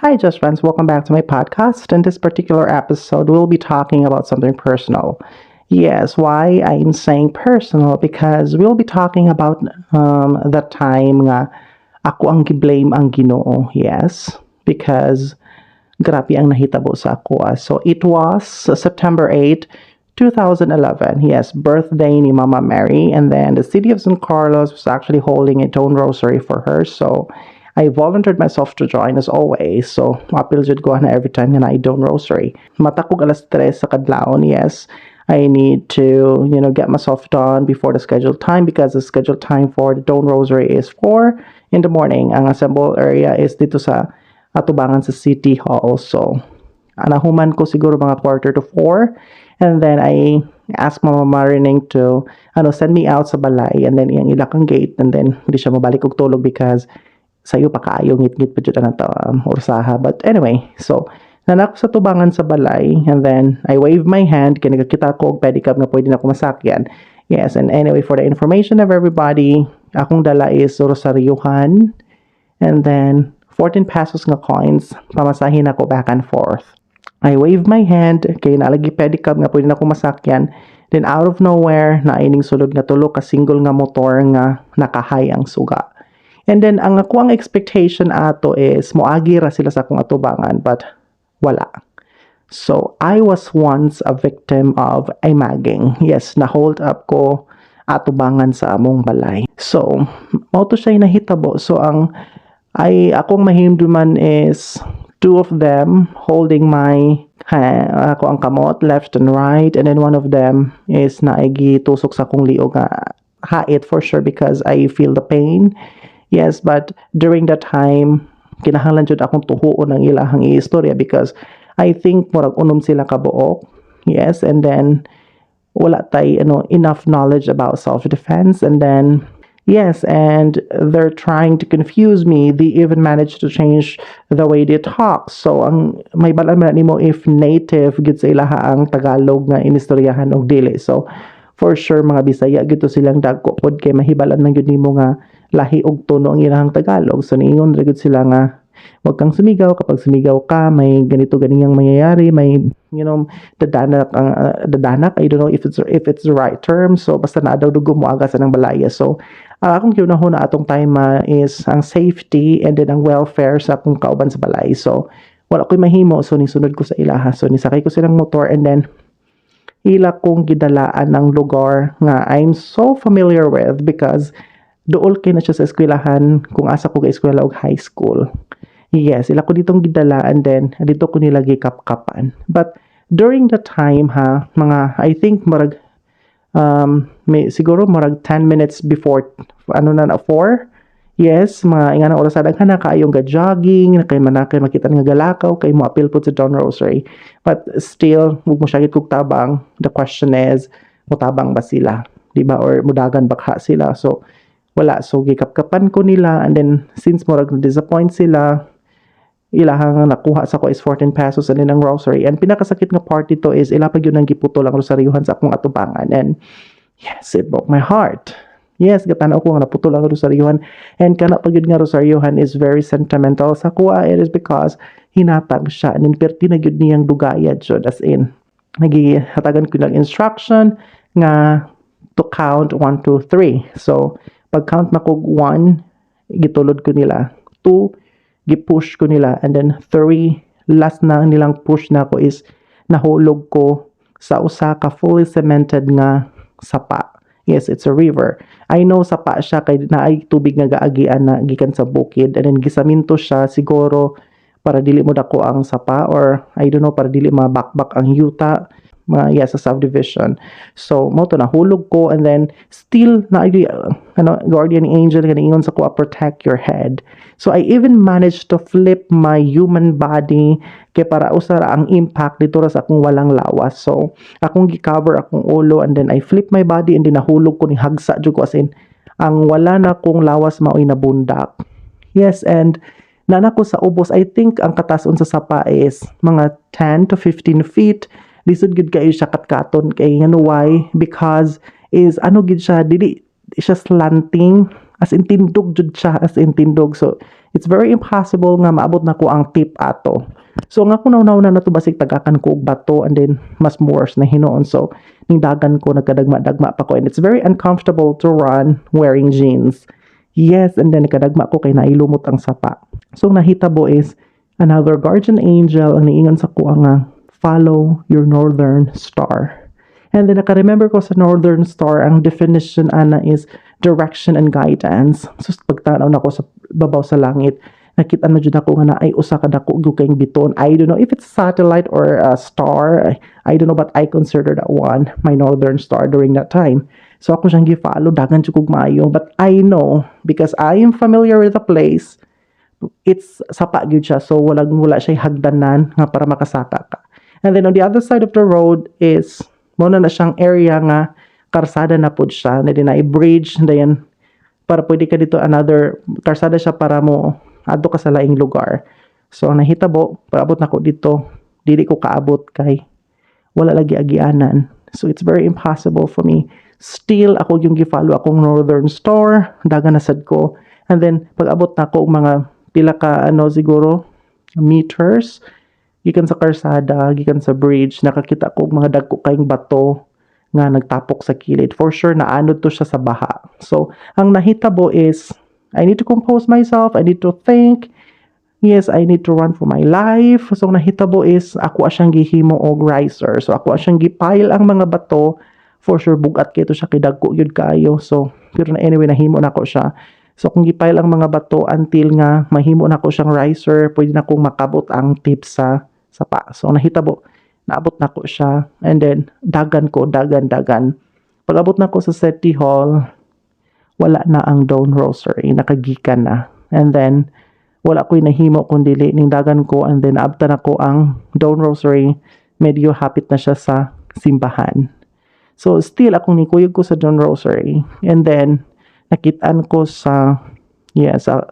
Hi, just friends. Welcome back to my podcast. In this particular episode, we'll be talking about something personal. Yes, why I'm saying personal? Because we'll be talking about the time nga ako ang giblame ang Ginoo. Yes, because grabe ang nahitabo sa ako. So it was September 8, 2011. Yes, birthday ni Mama Mary, and then the city of San Carlos was actually holding its own rosary for her. So I volunteered myself to join as always. So, mapil jud ko na every time na I don't rosary. Matakog alas 3 sa kadlawon, yes. I need to, get myself done before the scheduled time because the scheduled time for the Dawn Rosary is 4 in the morning. Ang assemble area is dito sa Atubangan sa City Hall. So, anahuman ko siguro mga 3:45. And then I asked Mama Marining to send me out sa balay. And then iyang ilak ang gate. And then hindi siya mabalik og tulog because sayo pa kaayo ngit-ngit pa jud ang ursaha. But anyway, so nanak sa tubangan sa balay, and then I waved my hand kay nagakita ko og pedicab nga pwede na ko masakyan. Yes, and anyway, for the information of everybody, akong dala is rosaryuhan, and then 14 pesos nga coins, pamasahin ako back and forth. I waved my hand kay nalagi pedicab nga pwede na ko masakyan. Then out of nowhere, naining sulod nga tulo ka single nga motor nga nakahay ang suga. And then, ang ako ang expectation ato is, moagi ra sila sa akong atubangan, but wala. So, I was once a victim of a magging. Yes, na-hold up ko atubangan sa among balay. So, mauto siya nahitabo. So, akong mahimduman is, two of them holding my ako ang kamot, left and right, and then one of them is naigi tusok sa akong liog nga hait for sure because I feel the pain. Yes, but during that time, kinahanglan jud akong tuhuon ang ilahang istorya because I think murag unom sila kabuok. Yes, and then wala tay enough knowledge about self-defense, and then yes, and they're trying to confuse me. They even managed to change the way they talk. So ang may balan man nimo if native gid sa ilaha ang Tagalog nga inistoryahan og dili. So for sure mga Bisaya gito silang dagko pod kay mahibalan man gyud nimo nga lahi og tono ang ilahang Tagalog. So niingon ra gyud sila nga wag kang sumigaw, kapag sumigaw ka may ganito ganiyang mangyayari, may dadanak I don't know if it's the right term. So basta na daw dugo mo aga sa nang balaya. So akong giunahon na atong time is ang safety and then ang welfare sa akong kauban sa balay. So wala ko'y mahimo, so nisunod ko sa ilaha. So nisakay ko silang motor, and then ila kong gidalaan ng lugar nga I'm so familiar with because dool kay na siya sa eskwelahan kung asa ko ga-eskwela og high school. Yes, ila ko ditong gidala, and then dito ko nila gikap-kapan. But during the time mga I think marag siguro marag 10 minutes before 4. Yes, mga ingana oras daghan na kaayong ga-jogging, kay manakay makita nga galakaw kay mo appeal po sa Dawn Rosary. But still, ug mo syagit kog tabang. The question is, mutabang ba sila? Di ba? Or mudagan bakha sila? So, wala. So, gikapkapan ko nila, and then since murag na-disappoint sila, ilahang nakuha sa ko is 14 pesos and then ang rosary. And pinakasakit nga part dito is ilapag yun ang giputol ang rosaryuhan sa akong atubangan. And yes, it broke my heart. Yes, gatanaw ko nga naputol ang rosaryuhan, and kana pag yun nga rosaryuhan is very sentimental sa kuha. It is because hinatag siya, and then perti na yun niyang dugayad siya, as in nagihatagan ko lang instruction nga to count 1, 2, 3. So pag count na ko 1, gitulod ko nila, 2 gipush ko nila, and then 3 last na nilang push na ko is nahulog ko sa usa ka fully cemented nga sapa. Yes, it's a river. I know sapa siya kay naay tubig nga gaagian na gikan sa bukid, and then gisaminto siya siguro para dili mo dako ang sapa, or I don't know, para dili mabakbak ang yuta sa subdivision. So mo to nahulog ko, and then still na guardian angel ganingon sa ko, protect your head. So I even managed to flip my human body kay para usara ang impact dito ra sa akong walang lawas. So akong gi-cover akong ulo, and then I flip my body, and then nahulog ko ni hagsa jud ko, as in ang wala na kong lawas maoy na bundak. Yes, and nana ko sa ubos. I think ang katason sa sapa is mga 10 to 15 feet. Lisod gid kayo siya katkaton kay why? Because is gid siya dili siya slanting, as in tindog jud siya, as in tindog. So it's very impossible nga maabot na ko ang tip ato. So nga kunaw na to basig tagakan ko og bato and then mas worse na hinoon. So ning dagan ko nagkadagma-dagma pa ko and it's very uncomfortable to run wearing jeans. Yes, and then nakadagma ko kay nailumot ang sapa. So nahitabo is another guardian angel ang niingon sa ko nga follow your northern star. And then naka-remember ko sa northern star, ang definition ana is direction and guidance. So pagtanaw na ko sa babaw sa langit, nakita na jud ako nga na ay usa ka dako kayong biton. I don't know if it's satellite or a star. I don't know, but I consider that one my northern star during that time. So ako siyang gi-follow, dagan jud kog maayo. But I know because I am familiar with the place. It's sapa gyud siya, so wala siya hagdanan nga para makasaka ka. And then on the other side of the road is muna na siyang area nga karsada na pod siya, na din na i-bridge, then para pwede ka dito another karsada siya para mo adto ka sa laing lugar. So ang nahitabo, paabot na ko dito, dili ko kaabot kay wala lagi agianan. So it's very impossible for me. Still ako yung gi-follow akong northern star, dagan na sad ko. And then pag abot na ko mga pila ka siguro meters gikan sa karsada, gikan sa bridge, nakakita ko mga dagko kayong bato nga nagtapok sa kilid. For sure, naanod to siya sa baha. So, ang nahitabo is, I need to compose myself, I need to think, yes, I need to run for my life. So, nahitabo is, ako asyang gihimo og riser. So, ako asyang gipile ang mga bato. For sure, bugat kayo siya kay dagko yun kayo. So, pero anyway, nahimo na ko siya. So, kung gipile ang mga bato until nga mahimo na ko siyang riser, pwede na kong makabot ang tips sa sapa. So, nahitabo. Naabot na ko siya. And then, dagan. Pag abot na ko sa City Hall, wala na ang Dawn Rosary. Nakagikan na. And then, wala ko'y nahimo kundi ning dagan ko. And then, naabtan ako ang Dawn Rosary. Medyo hapit na siya sa simbahan. So, still, akong nikuyog ko sa Dawn Rosary. And then, nakitaan ko sa usa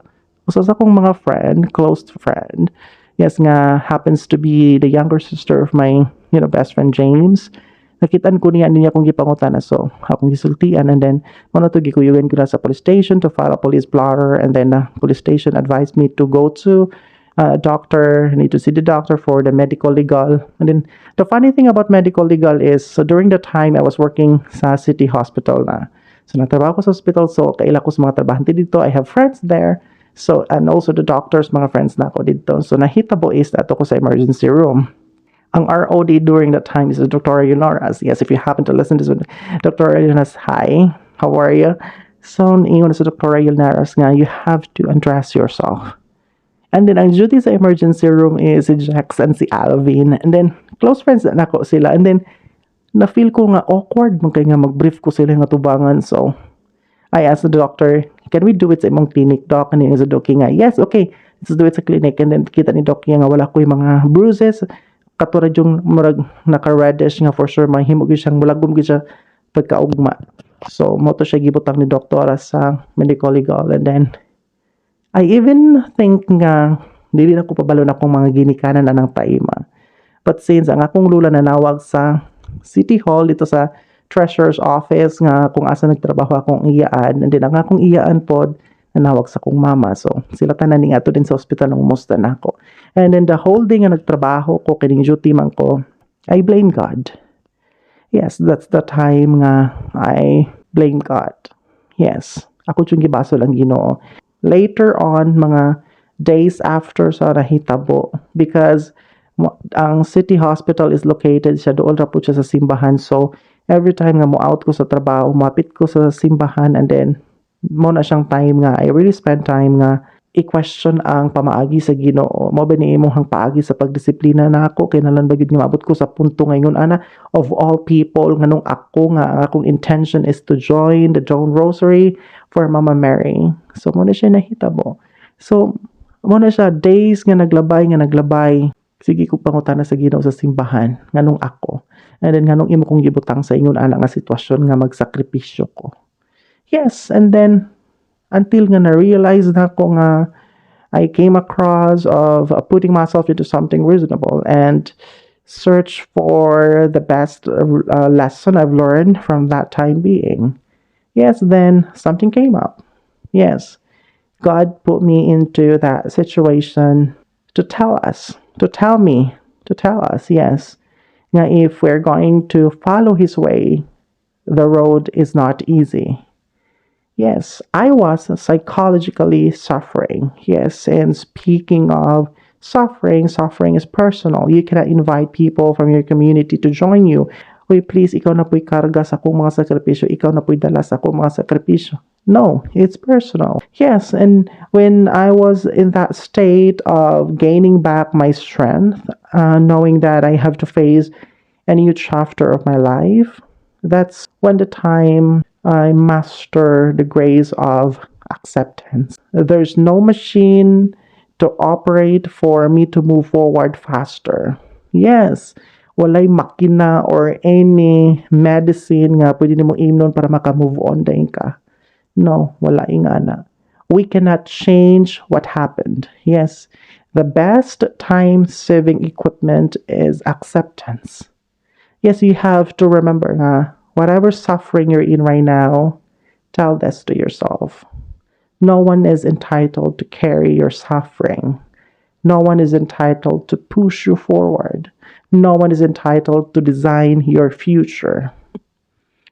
sa akong mga friend, close friend. Yes, nga happens to be the younger sister of my, best friend James. Nakitaan ko niya akong gipangutana. So, akong gisultian and then muna to gikuyugan ko na sa police station to file a police blotter and then police station advised me to go to a doctor. I need to see the doctor for the medical legal. And then the funny thing about medical legal is so during the time I was working sa city hospital na. So, natrabaho ko sa hospital. So, kaila ko sa mga trabahante dito. I have friends there. So, and also the doctors, mga friends na ako dito. So, nahitabo is ato ko sa emergency room. Ang ROD during that time is Dr. Yunaras. Yes, if you happen to listen to this, Dr. Yunaras, hi, how are you? So, ingon sa Dr. Yunaras nga, you have to undress yourself. And then, ang duty sa emergency room is si Jax and si Alvin. And then, close friends na ako sila. And then, na-feel ko nga awkward man kay nga mag-brief ko sila nga tubangan. So, I asked the doctor, can we do it sa imong clinic, doc? And then sa doc nga, yes, okay, let's do it sa clinic. And then kita ni doc nga wala ko yung mga bruises, katulad yung murag naka-reddish nga for sure, mahimog yun siyang mulagom yun siya pagkaugma. So, mo to siya gibutang ni doktora sa medical legal. And then, I even think nga, dili na ko pabalo na kung mga ginikanan na ng taima. But since ang akong lula nanawag sa City Hall dito sa treasurer's office nga kung asa nagtrabaho akong iyaan and then ang akong iyaan pod nanawag sa kong mama. So sila tanan ni ato din sa ospital ng umusta na ako. And then the whole day nga nagtrabaho ko kining duty man ko, I blame God. Yes, that's the time nga I blame God. Yes, ako yung gibasol ang Ginoo. Later on, mga days after sa nahitabo because ang city hospital is located siya doon ra po siya sa simbahan. So every time nga mo out ko sa trabaho, mapit ko sa simbahan and then mo na siyang time nga I really spend time nga i-question ang pamaagi sa Ginoo. Mo ba ni imong paagi sa pagdisiplina nako kay nalan ba gyud nga maabot ko sa punto ngayon ana of all people nganong ako nga ang akong intention is to join the Dawn Rosary for Mama Mary. So mo na siya nahitabo. So mo na siya days nga naglabay. Sige ko pangutana sa Ginoo sa simbahan nganong ako. And then nganong imo kong gibutang sa ingon ana nga sitwasyon nga magsakripisyo ko. Yes, and then until nga na-realize na ko nga I came across of putting myself into something reasonable and search for the best lesson I've learned from that time being. Yes, then something came up. Yes, God put me into that situation to tell us, to tell me, to tell us, yes, nga if we're going to follow His way, the road is not easy. Yes, I was psychologically suffering. Yes, and speaking of suffering, suffering is personal. You cannot invite people from your community to join you. Uy, please, ikaw na po'y karga sa akong mga sakripisyo. Ikaw na po'y dala sa akong mga sakripisyo. No, it's personal. Yes, and when I was in that state of gaining back my strength, knowing that I have to face a new chapter of my life, that's when the time I master the grace of acceptance. There's no machine to operate for me to move forward faster. Yes, walay makina or any medicine nga pwede nimo imnon para maka-move on dayon ka. No, wala ingana. We cannot change what happened. Yes, the best time-saving equipment is acceptance. Yes, you have to remember na whatever suffering you're in right now, tell this to yourself. No one is entitled to carry your suffering. No one is entitled to push you forward. No one is entitled to design your future.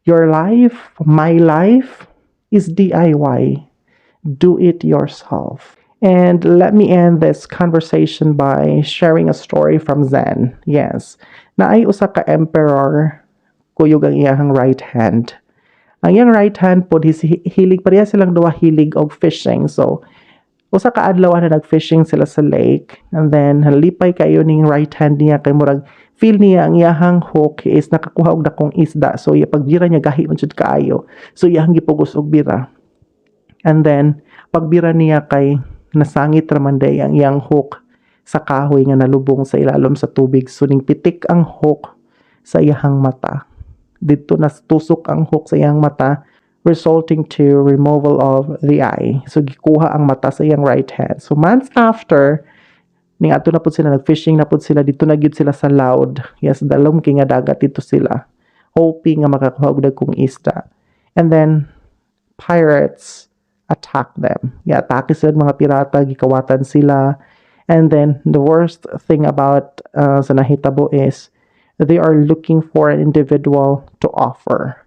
Your life, my life, is DIY. Do it yourself. And let me end this conversation by sharing a story from Zen. Yes. Naay usa ka emperor kuyog ang iyang right hand. Ang iyang right hand po hilig pareha silang duha hilig og fishing. So usa ka adlaw na nag-fishing sila sa lake and then halipay kayo ning right hand niya kay murag feel niya ang iyahang hook is nakakuha og dakong isda. So iya pagbira niya gahi man jud kaayo. So iyahang gipugos og bira. And then pagbira niya kay nasangit raman day ang iyang hook sa kahoy nga nalubong sa ilalom sa tubig. So ning pitik ang hook sa iyahang mata. Dito nastusok ang hook sa iyang mata resulting to removal of the eye. So gikuha ang mata sa iyang right hand. So months after, ning ato na pud sila nag-fishing na pud sila dito na gyud sila sa Loud. Yes, dalom kay nga dagat dito sila. Hoping nga makakuha og dagkong isda. And then pirates attack them. Yeah, atake sila mga pirata, gikawatan sila. And then the worst thing about sa nahitabo is they are looking for an individual to offer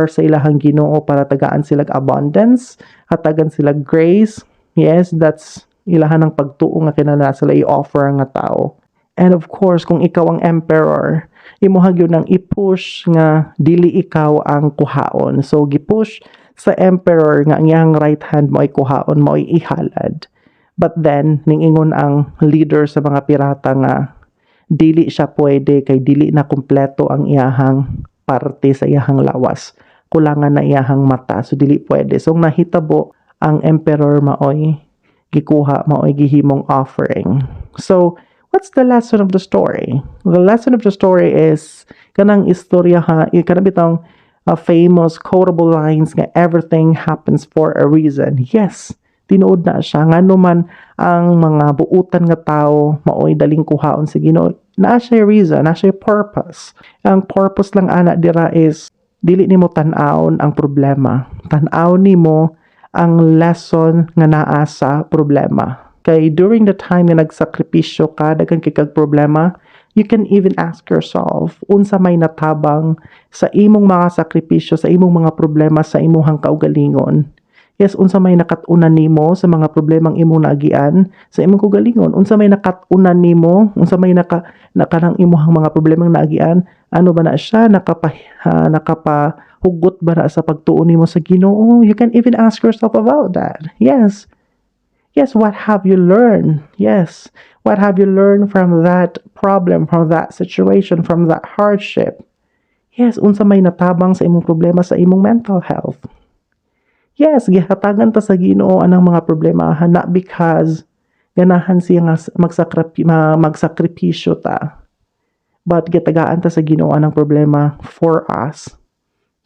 sa ilahang Ginoo para tagaan sila abundance, hatagan sila grace. Yes, that's ilahan ng pagtuo nga kinahanglan sila i-offer nga tao. And of course, kung ikaw ang emperor, imuhag yun nang i-push nga dili ikaw ang kuhaon. So gi-push sa emperor nga ang iyang right hand mo ay kuhaon, mo ay ihalad. But then ningingon ang leader sa mga pirata nga dili siya pwede kay dili na kumpleto ang iyahang parte sa iyahang lawas. Kulangan na iyahang mata. So, dili pwede. So, nahitabo ang emperor maoy gikuha, maoy gihimong offering. So, what's the lesson of the story? The lesson of the story is kanang istorya ha, kanang bitong famous quotable lines nga everything happens for a reason. Yes, tinuod na siya. Nga naman ang mga buutan nga tao maoy daling kuhaon sa Ginoo. Na siya reason, na siya purpose. Ang purpose lang ana dira is dili nimo tan-awon ang problema. Tan-aw nimo ang lesson nga naa sa problema. Kay during the time nga nagsakripisyo ka daghan kay kag problema, you can even ask yourself unsa may natabang sa imong mga sakripisyo, sa imong mga problema, sa imong kaugalingon. Yes, unsa may nakatunan nimo sa mga problemang imong naagian sa imong kaugalingon? Unsa may nakatunan nimo? Unsa may nakanang imong mga problemang naagian? Ano ba na siya? Nakapahugot ba na sa pagtuon nimo sa Ginoo? You can even ask yourself about that. Yes. Yes, what have you learned? Yes. What have you learned from that problem, from that situation, from that hardship? Yes, unsa may natabang sa imong problema sa imong mental health? Yes, gihatagan ta sa Ginoo anang mga problema not because ganahan siya nga magsakripisyo ta. But gitagaan ta sa Ginoo anang problema for us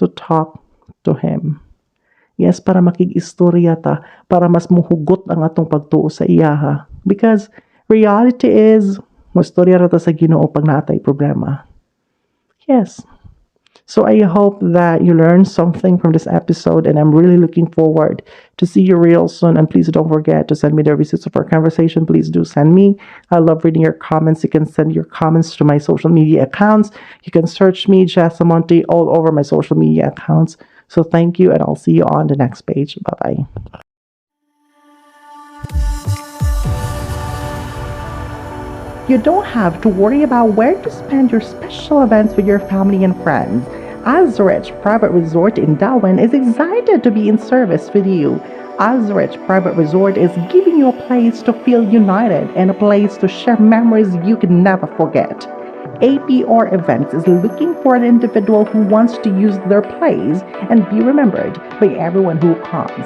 to talk to Him. Yes, para makig-istorya ta, para mas muhugot ang atong pagtuo sa iyaha. Because reality is, mastorya ra ta sa Ginoo pag naatay problema. Yes. So I hope that you learned something from this episode, and I'm really looking forward to see you real soon. And please don't forget to send me the receipts of our conversation. Please do send me. I love reading your comments. You can send your comments to my social media accounts. You can search me, Jessamante, all over my social media accounts. So thank you, and I'll see you on the next page. Bye bye. You don't have to worry about where to spend your special events with your family and friends. Azurich Private Resort in Darwin is excited to be in service with you. Azurich Private Resort is giving you a place to feel united and a place to share memories you can never forget. APR Events is looking for an individual who wants to use their place and be remembered by everyone who comes.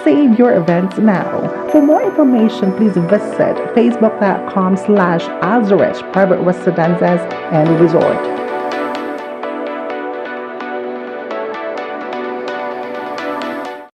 Save your events now. For more information, please visit facebook.com/Azurich Private Residences and Resort.